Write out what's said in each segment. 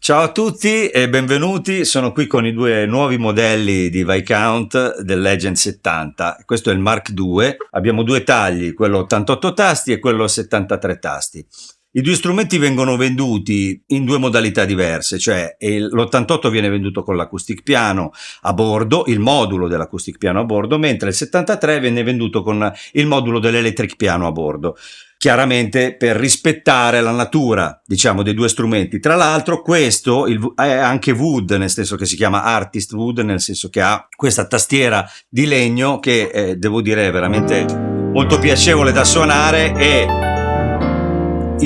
Ciao a tutti e benvenuti, sono qui con i due nuovi modelli di Viscount del Legend 70, questo è il Mark II, abbiamo due tagli, quello 88 tasti e quello 73 tasti. I due strumenti vengono venduti in due modalità diverse, cioè l'88 viene venduto con l'acoustic piano a bordo, il modulo dell'acoustic piano a bordo, mentre il 73 viene venduto con il modulo dell'electric piano a bordo. Chiaramente per rispettare la natura, diciamo, dei due strumenti. Tra l'altro questo è anche wood, nel senso che si chiama artist wood, nel senso che ha questa tastiera di legno che devo dire è veramente molto piacevole da suonare, e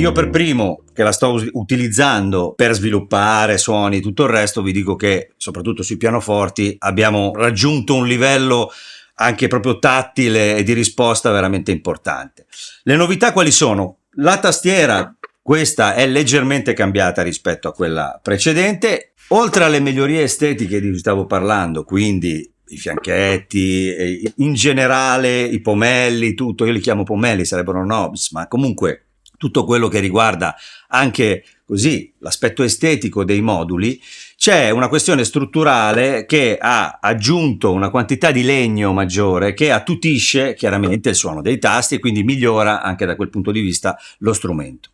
io per primo che la sto utilizzando per sviluppare suoni e tutto il resto, vi dico che soprattutto sui pianoforti abbiamo raggiunto un livello anche proprio tattile e di risposta veramente importante. Le novità quali sono? La tastiera, questa è leggermente cambiata rispetto a quella precedente, oltre alle migliorie estetiche di cui stavo parlando, quindi i fianchetti, in generale i pomelli, tutto, io li chiamo pomelli, sarebbero knobs, ma comunque tutto quello che riguarda anche così l'aspetto estetico dei moduli. C'è una questione strutturale che ha aggiunto una quantità di legno maggiore che attutisce chiaramente il suono dei tasti e quindi migliora anche da quel punto di vista lo strumento.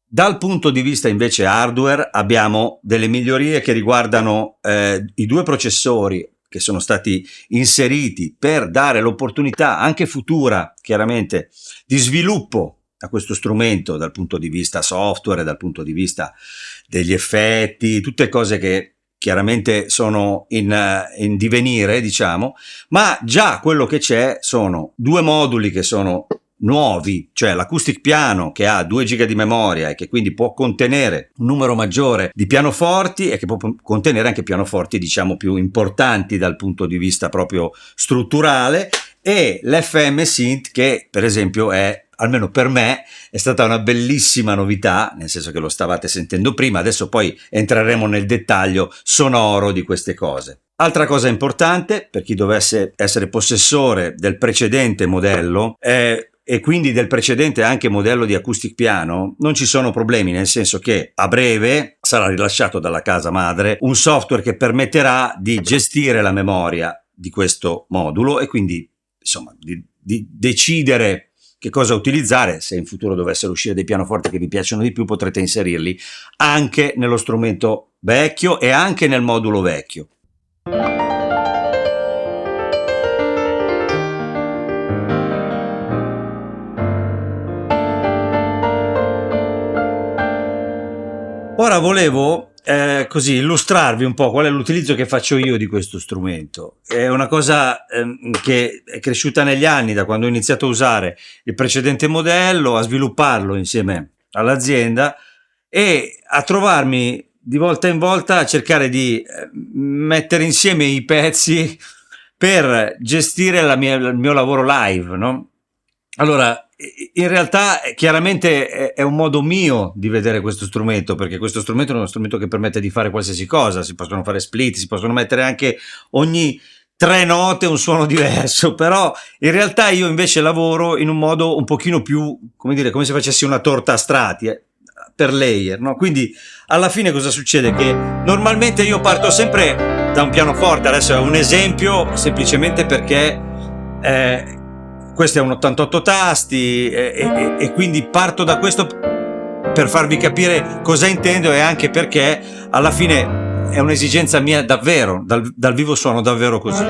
Dal punto di vista invece hardware abbiamo delle migliorie che riguardano i due processori che sono stati inseriti per dare l'opportunità anche futura chiaramente di sviluppo a questo strumento dal punto di vista software, dal punto di vista degli effetti, tutte cose che chiaramente sono in divenire, diciamo, ma già quello che c'è sono due moduli che sono nuovi, cioè l'acoustic piano che ha 2 giga di memoria e che quindi può contenere un numero maggiore di pianoforti e che può contenere anche pianoforti, diciamo, più importanti dal punto di vista proprio strutturale, e l'FM Synth che per esempio è, almeno per me, è stata una bellissima novità, nel senso che lo stavate sentendo prima, adesso poi entreremo nel dettaglio sonoro di queste cose. Altra cosa importante per chi dovesse essere possessore del precedente modello e quindi del precedente anche modello di acoustic piano, non ci sono problemi, nel senso che a breve sarà rilasciato dalla casa madre un software che permetterà di gestire la memoria di questo modulo e quindi insomma di decidere che cosa utilizzare. Se in futuro dovessero uscire dei pianoforti che vi piacciono di più, potrete inserirli anche nello strumento vecchio e anche nel modulo vecchio. Ora volevo così illustrarvi un po' qual è l'utilizzo che faccio io di questo strumento. È una cosa che è cresciuta negli anni, da quando ho iniziato a usare il precedente modello, a svilupparlo insieme all'azienda e a trovarmi di volta in volta a cercare di mettere insieme i pezzi per gestire il mio lavoro live, no? Allora, in realtà chiaramente è un modo mio di vedere questo strumento, perché questo strumento è uno strumento che permette di fare qualsiasi cosa, si possono fare split, si possono mettere anche ogni 3 note un suono diverso, però in realtà io invece lavoro in un modo un pochino più, come dire, come se facessi una torta a strati, per layer, no? Quindi alla fine cosa succede? Che normalmente io parto sempre da un pianoforte, adesso è un esempio semplicemente perché questo è un 88 tasti e quindi parto da questo per farvi capire cosa intendo e anche perché alla fine è un'esigenza mia davvero, dal vivo suono davvero così.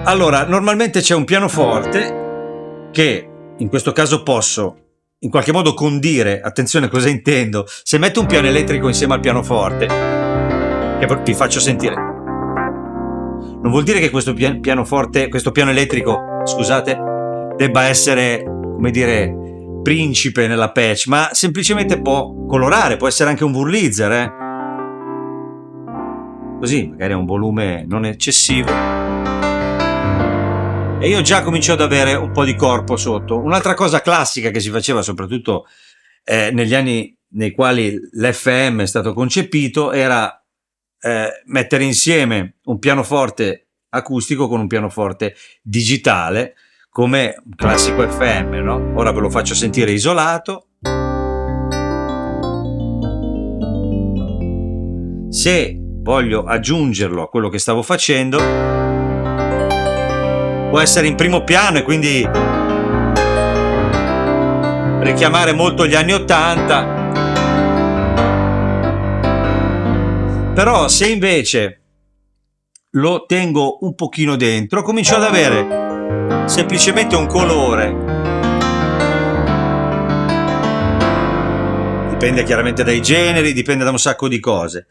Allora, normalmente c'è un pianoforte che in questo caso posso in qualche modo condire, attenzione cosa intendo, se metto un piano elettrico insieme al pianoforte, che vi faccio sentire, non vuol dire che questo pianoforte, questo piano elettrico, scusate, debba essere, come dire, principe nella patch, ma semplicemente può colorare, può essere anche un Wurlitzer, così magari a un volume non eccessivo, e io già comincio ad avere un po' di corpo sotto. Un'altra cosa classica che si faceva soprattutto negli anni nei quali l'FM è stato concepito era mettere insieme un pianoforte acustico con un pianoforte digitale come un classico FM, no? Ora ve lo faccio sentire isolato. Se voglio aggiungerlo a quello che stavo facendo, può essere in primo piano e quindi richiamare molto gli anni '80. Però se invece lo tengo un pochino dentro, comincio ad avere semplicemente un colore. Dipende chiaramente dai generi, dipende da un sacco di cose.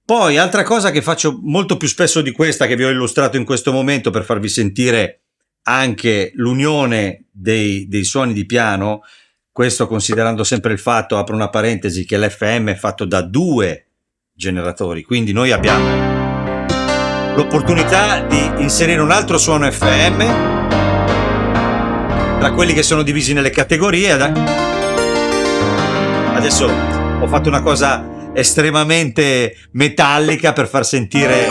Poi, altra cosa che faccio molto più spesso di questa, che vi ho illustrato in questo momento per farvi sentire anche l'unione dei suoni di piano, questo considerando sempre il fatto, apro una parentesi, che l'FM è fatto da 2 generatori, quindi noi abbiamo l'opportunità di inserire un altro suono FM tra quelli che sono divisi nelle categorie. Adesso ho fatto una cosa estremamente metallica per far sentire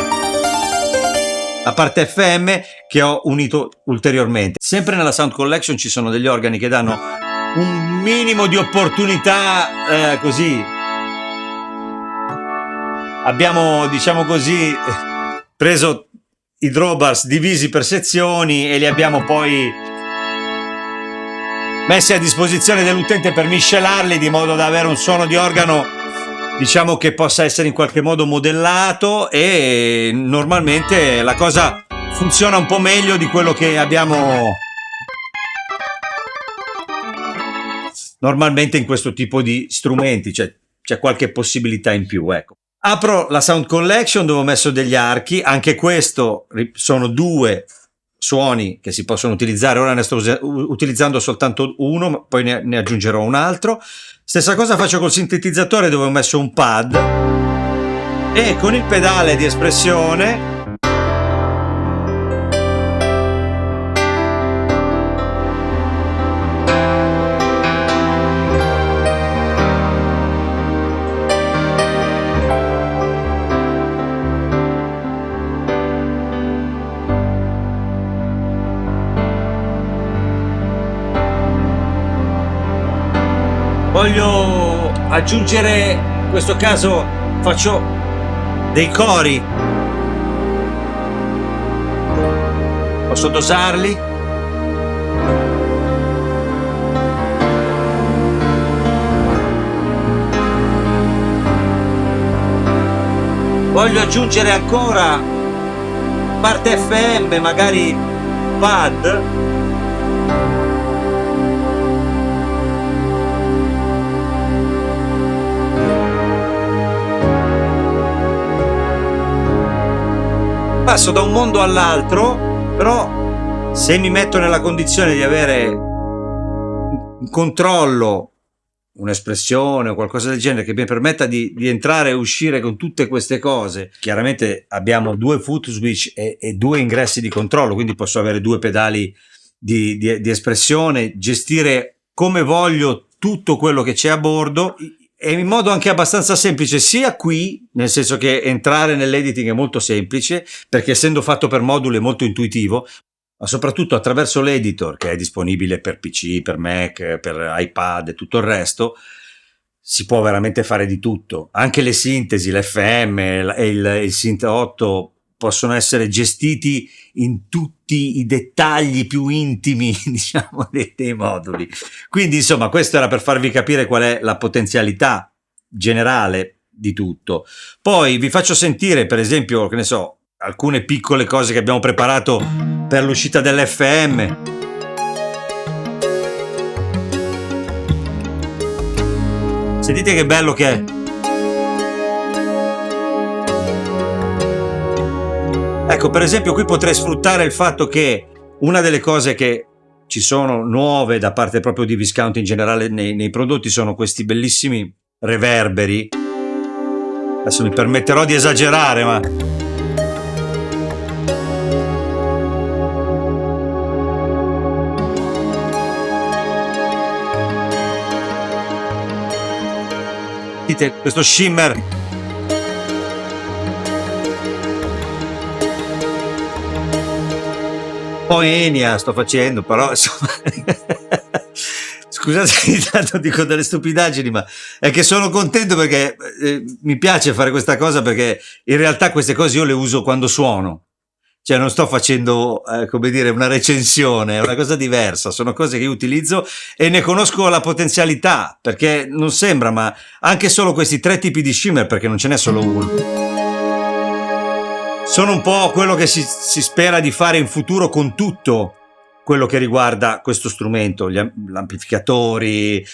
la parte FM che ho unito ulteriormente. Sempre nella Sound Collection ci sono degli organi che danno un minimo di opportunità, così abbiamo, diciamo così, preso i drawbars divisi per sezioni e li abbiamo poi messi a disposizione dell'utente per miscelarli di modo da avere un suono di organo, diciamo, che possa essere in qualche modo modellato, e normalmente la cosa funziona un po' meglio di quello che abbiamo normalmente in questo tipo di strumenti, cioè c'è qualche possibilità in più, ecco. Apro la Sound Collection dove ho messo degli archi, anche questo sono 2 suoni che si possono utilizzare, ora ne sto utilizzando soltanto uno, ma poi ne aggiungerò un altro. Stessa cosa faccio col sintetizzatore dove ho messo un pad, e con il pedale di espressione voglio aggiungere, in questo caso faccio dei cori, posso dosarli, voglio aggiungere ancora parte FM, magari pad, passo da un mondo all'altro. Però se mi metto nella condizione di avere un controllo, un'espressione o qualcosa del genere che mi permetta di entrare e uscire con tutte queste cose, chiaramente abbiamo 2 foot switch e 2 ingressi di controllo, quindi posso avere 2 pedali di espressione, gestire come voglio tutto quello che c'è a bordo, e in modo anche abbastanza semplice, sia qui, nel senso che entrare nell'editing è molto semplice, perché essendo fatto per moduli è molto intuitivo, ma soprattutto attraverso l'editor che è disponibile per PC, per Mac, per iPad e tutto il resto, si può veramente fare di tutto. Anche le sintesi, l'FM e il Synth 8 possono essere gestiti in tutti i dettagli più intimi, diciamo, dei moduli. Quindi, insomma, questo era per farvi capire qual è la potenzialità generale di tutto. Poi vi faccio sentire, per esempio, che ne so, alcune piccole cose che abbiamo preparato per l'uscita dell'FM. Sentite che bello che è. Ecco, per esempio qui potrei sfruttare il fatto che una delle cose che ci sono nuove da parte proprio di Viscount in generale nei prodotti sono questi bellissimi reverberi. Adesso mi permetterò di esagerare, ma sentite questo shimmer. Poi Enia sto facendo, però insomma Scusate, ogni tanto dico delle stupidaggini, ma è che sono contento perché mi piace fare questa cosa, perché in realtà queste cose io le uso quando suono. Cioè non sto facendo, come dire, una recensione, è una cosa diversa, sono cose che io utilizzo e ne conosco la potenzialità, perché non sembra, ma anche solo questi tre tipi di shimmer, perché non ce n'è solo uno, sono un po' quello che si spera di fare in futuro con tutto quello che riguarda questo strumento, gli amplificatori,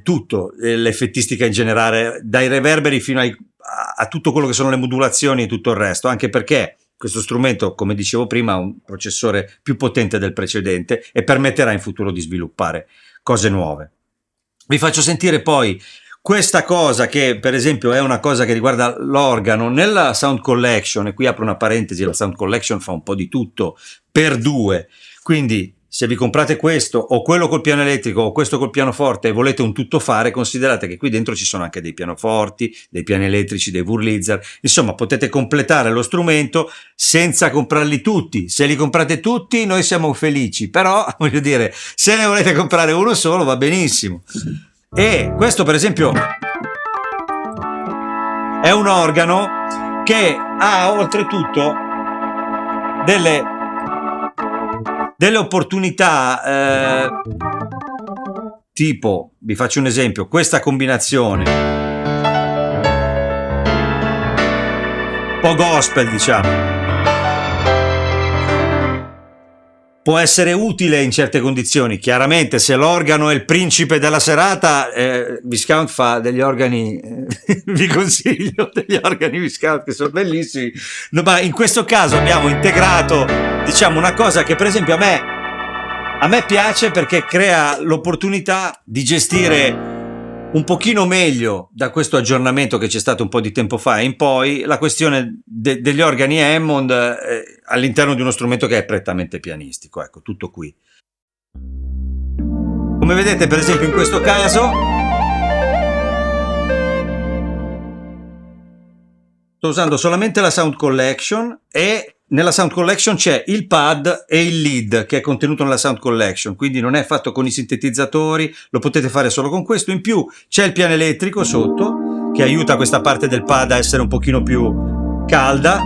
tutto, l'effettistica in generale, dai reverberi fino a tutto quello che sono le modulazioni e tutto il resto, anche perché questo strumento, come dicevo prima, ha un processore più potente del precedente e permetterà in futuro di sviluppare cose nuove. Vi faccio sentire poi questa cosa che per esempio è una cosa che riguarda l'organo nella Sound Collection, e qui apro una parentesi, la Sound Collection fa un po' di tutto per due, quindi se vi comprate questo o quello col piano elettrico o questo col pianoforte e volete un tuttofare, considerate che qui dentro ci sono anche dei pianoforti, dei piani elettrici, dei Wurlitzer, insomma potete completare lo strumento senza comprarli tutti. Se li comprate tutti noi siamo felici, però voglio dire, se ne volete comprare uno solo va benissimo. E questo per esempio è un organo che ha oltretutto delle opportunità, tipo, vi faccio un esempio, questa combinazione un po' gospel, diciamo, può essere utile in certe condizioni. Chiaramente se l'organo è il principe della serata, Viscount fa degli organi, vi consiglio degli organi Viscount che sono bellissimi, no, ma in questo caso abbiamo integrato, diciamo, una cosa che per esempio a me piace, perché crea l'opportunità di gestire un pochino meglio, da questo aggiornamento che c'è stato un po' di tempo fa in poi, la questione degli organi Hammond all'interno di uno strumento che è prettamente pianistico. Ecco, tutto qui. Come vedete per esempio in questo caso sto usando solamente la Sound Collection, e nella Sound Collection c'è il pad e il lead che è contenuto nella Sound Collection, quindi non è fatto con i sintetizzatori, lo potete fare solo con questo. In più c'è il piano elettrico sotto che aiuta questa parte del pad a essere un pochino più calda.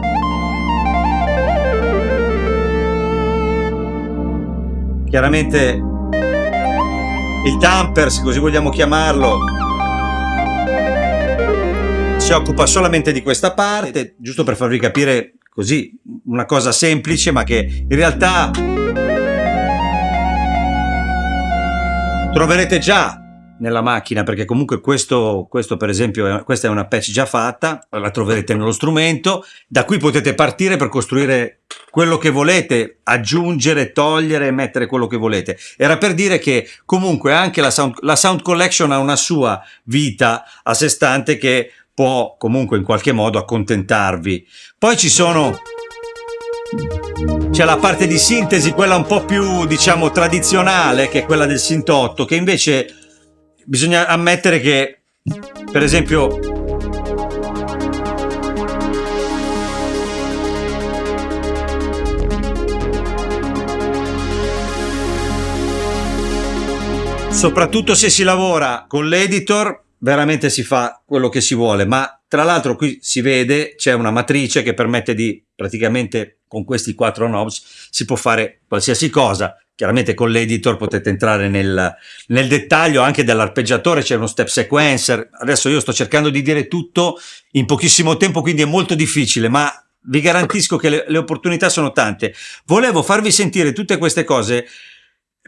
Chiaramente il damper, se così vogliamo chiamarlo, si occupa solamente di questa parte, giusto per farvi capire così una cosa semplice, ma che in realtà troverete già nella macchina, perché comunque questo per esempio, questa è una patch già fatta, la troverete nello strumento, da cui potete partire per costruire quello che volete, aggiungere, togliere, mettere quello che volete. Era per dire che comunque anche la Sound Collection ha una sua vita a sé stante che può comunque in qualche modo accontentarvi. Poi c'è la parte di sintesi, quella un po' più, diciamo, tradizionale, che è quella del Synth 8, che invece bisogna ammettere che, per esempio, soprattutto se si lavora con l'editor, veramente si fa quello che si vuole. Ma tra l'altro qui si vede, c'è una matrice che permette di, praticamente con questi 4 knobs si può fare qualsiasi cosa. Chiaramente con l'editor potete entrare nel dettaglio anche dell'arpeggiatore, c'è uno step sequencer. Adesso io sto cercando di dire tutto in pochissimo tempo, quindi è molto difficile, ma vi garantisco che le opportunità sono tante. Volevo farvi sentire tutte queste cose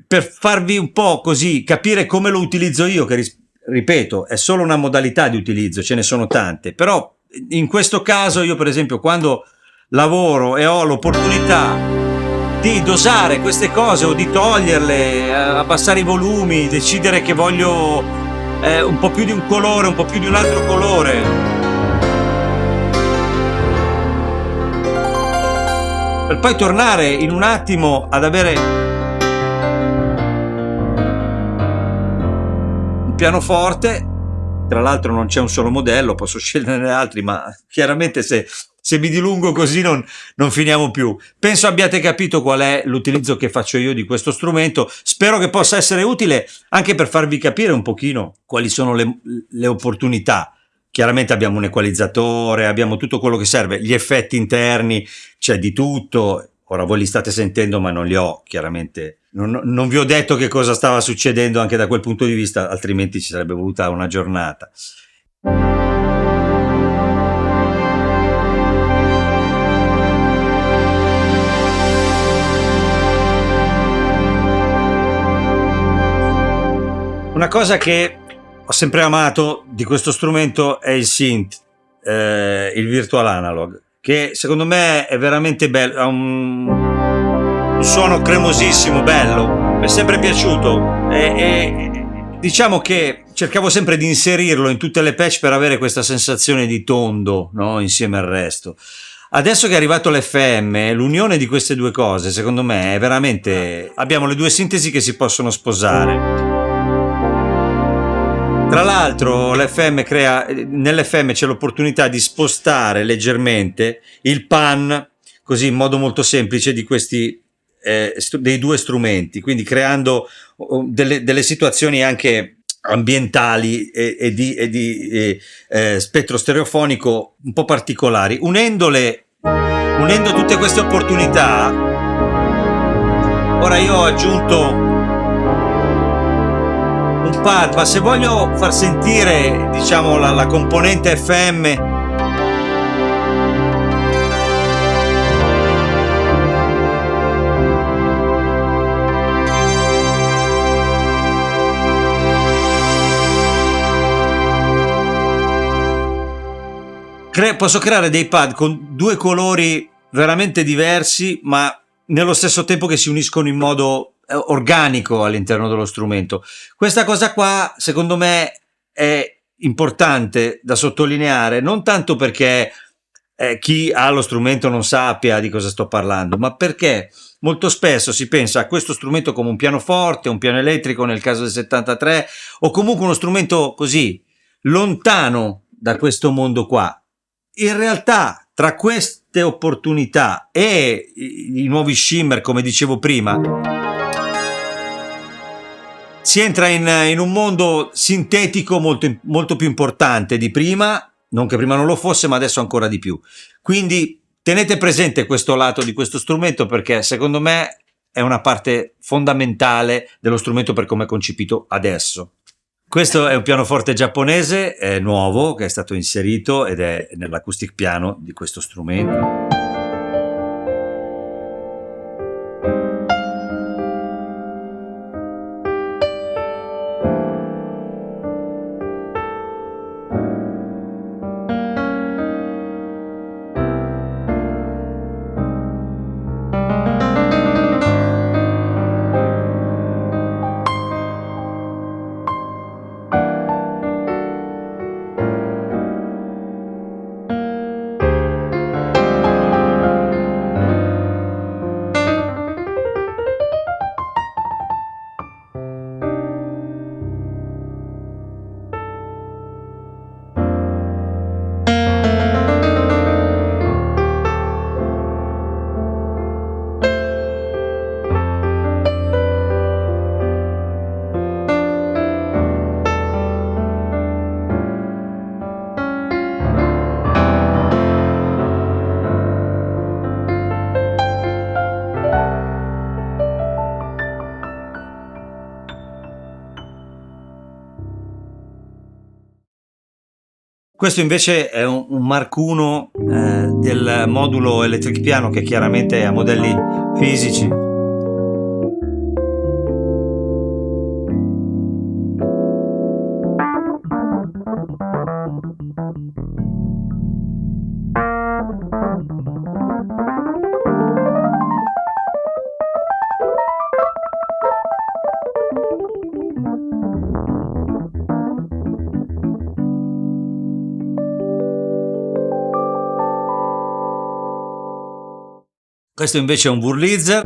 per farvi un po' così capire come lo utilizzo io, che ripeto è solo una modalità di utilizzo, ce ne sono tante, però in questo caso io per esempio quando lavoro e ho l'opportunità di dosare queste cose o di toglierle, abbassare i volumi, decidere che voglio un po' più di un colore, un po' più di un altro colore, per poi tornare in un attimo ad avere pianoforte. Tra l'altro non c'è un solo modello, posso sceglierne altri, ma chiaramente se se mi dilungo così non finiamo più. Penso abbiate capito qual è l'utilizzo che faccio io di questo strumento. Spero che possa essere utile anche per farvi capire un pochino quali sono le opportunità. Chiaramente abbiamo un equalizzatore, abbiamo tutto quello che serve, gli effetti interni, c'è di tutto. Ora voi li state sentendo, ma non li ho, chiaramente. Non vi ho detto che cosa stava succedendo anche da quel punto di vista, altrimenti ci sarebbe voluta una giornata. Una cosa che ho sempre amato di questo strumento è il synth, il virtual analog, che secondo me è veramente bello, ha un suono cremosissimo, bello, mi è sempre piaciuto e diciamo che cercavo sempre di inserirlo in tutte le patch per avere questa sensazione di tondo, no? Insieme al resto. Adesso che è arrivato l'FM, l'unione di queste due cose, secondo me, è veramente... Abbiamo le due sintesi che si possono sposare. Tra l'altro nell'FM c'è l'opportunità di spostare leggermente il pan, così in modo molto semplice, di questi dei due strumenti, quindi creando delle situazioni anche ambientali e di spettro stereofonico un po' particolari. Unendo tutte queste opportunità, ora io ho aggiunto un pad, ma se voglio far sentire, diciamo, la componente FM, posso creare dei pad con due colori veramente diversi, ma nello stesso tempo che si uniscono in modo organico all'interno dello strumento. Questa cosa qua, secondo me, è importante da sottolineare, non tanto perché chi ha lo strumento non sappia di cosa sto parlando, ma perché molto spesso si pensa a questo strumento come un pianoforte, un piano elettrico nel caso del 73, o comunque uno strumento così lontano da questo mondo qua. In realtà, tra queste opportunità e i nuovi shimmer, come dicevo prima, si entra in un mondo sintetico molto più importante di prima, non che prima non lo fosse, ma adesso ancora di più. Quindi tenete presente questo lato di questo strumento, perché secondo me è una parte fondamentale dello strumento per come è concepito adesso. Questo è un pianoforte giapponese, è nuovo, che è stato inserito ed è nell'acoustic piano di questo strumento. Questo invece è un Mark I del modulo Electric Piano, che chiaramente è a modelli fisici. Questo invece è un Wurlitzer.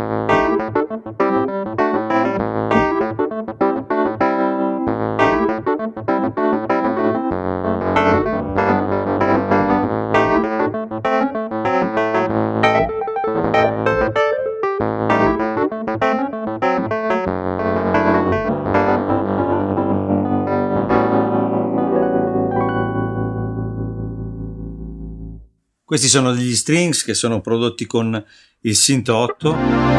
Questi sono degli strings che sono prodotti con il Synth 8.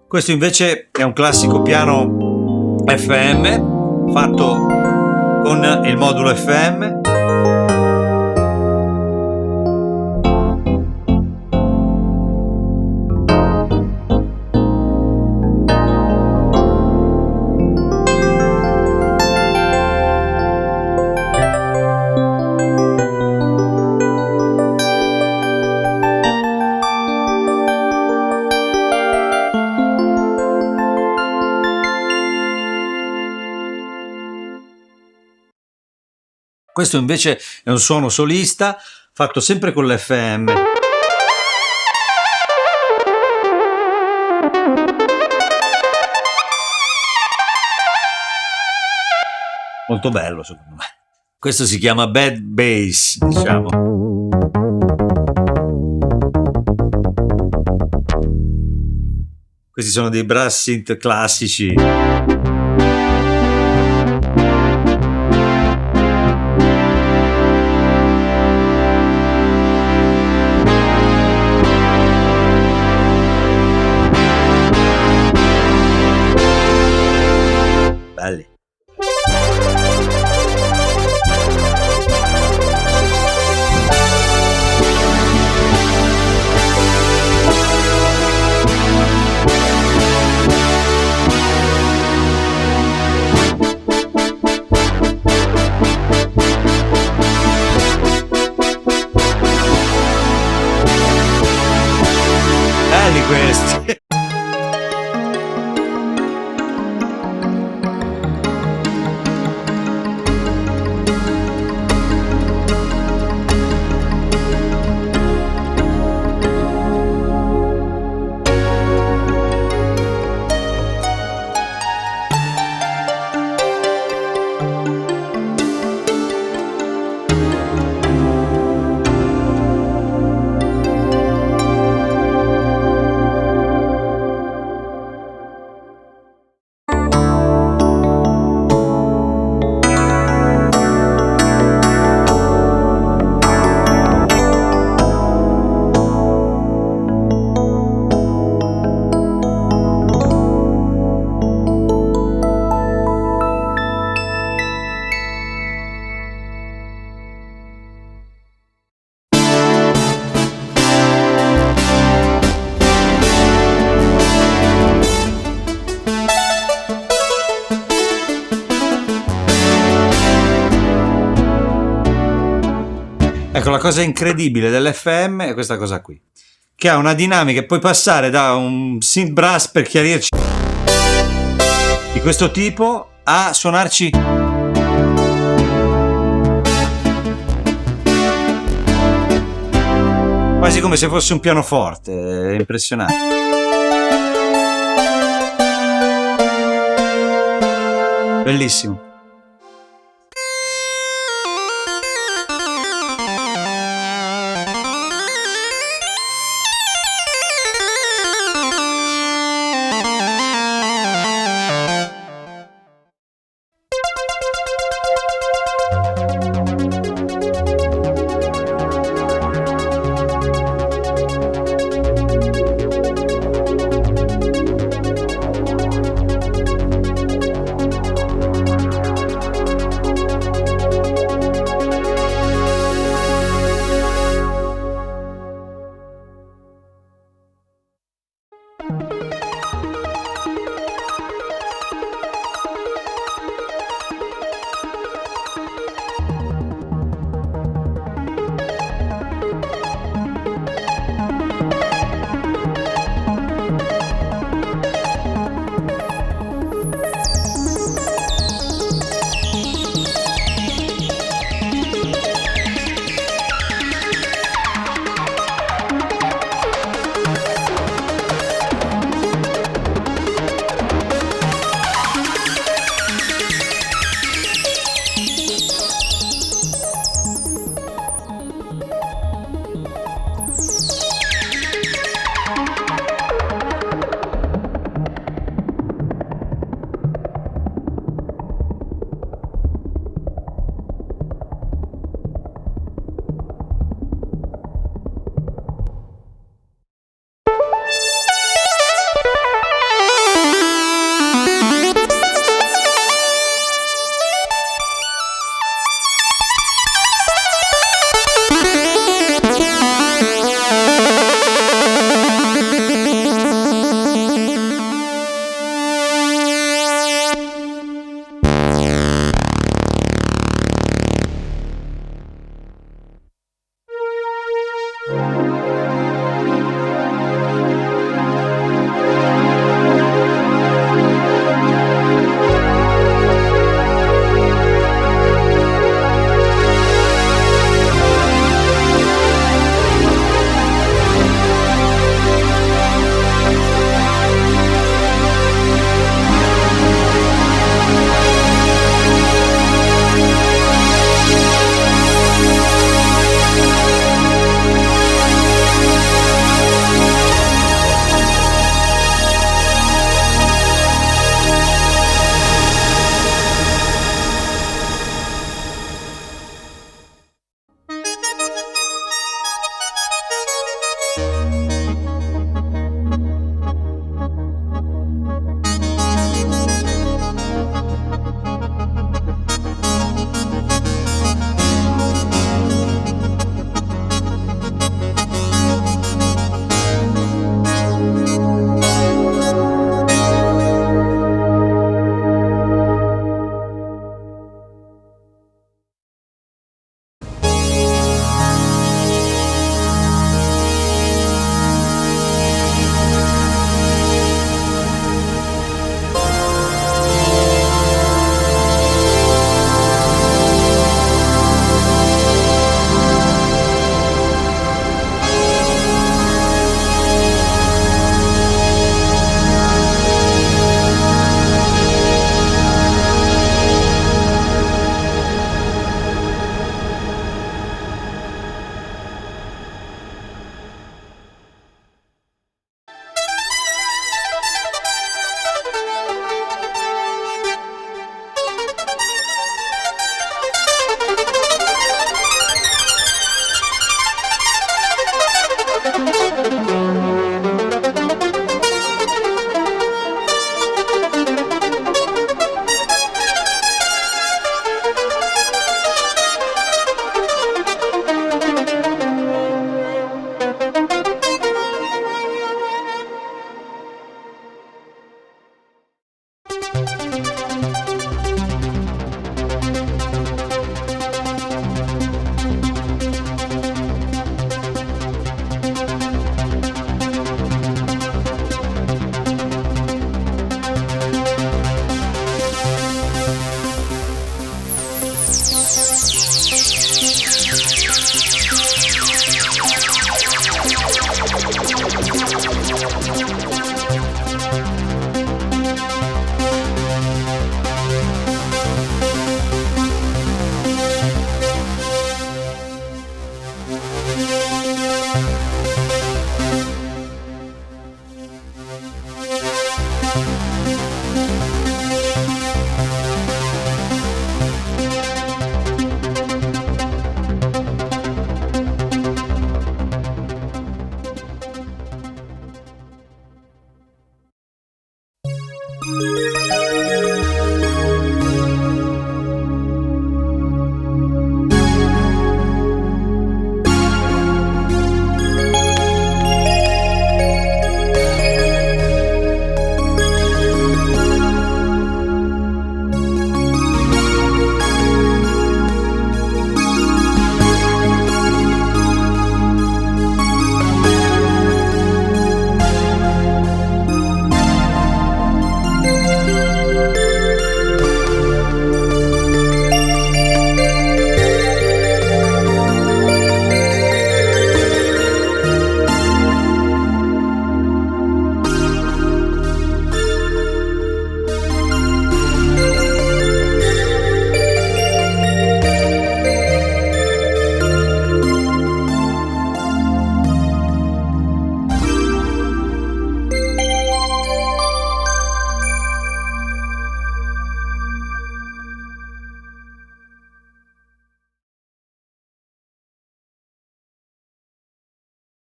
Questo invece è un classico piano FM fatto con il modulo FM. Questo invece è un suono solista fatto sempre con l'FM. Molto bello secondo me. Questo si chiama bad bass, diciamo. Questi sono dei brass synth classici. Belli. Belli questi. Ecco, la cosa incredibile dell'FM è questa cosa qui, che ha una dinamica, puoi passare da un synth brass per chiarirci di questo tipo a suonarci quasi come se fosse un pianoforte, è impressionante. Bellissimo.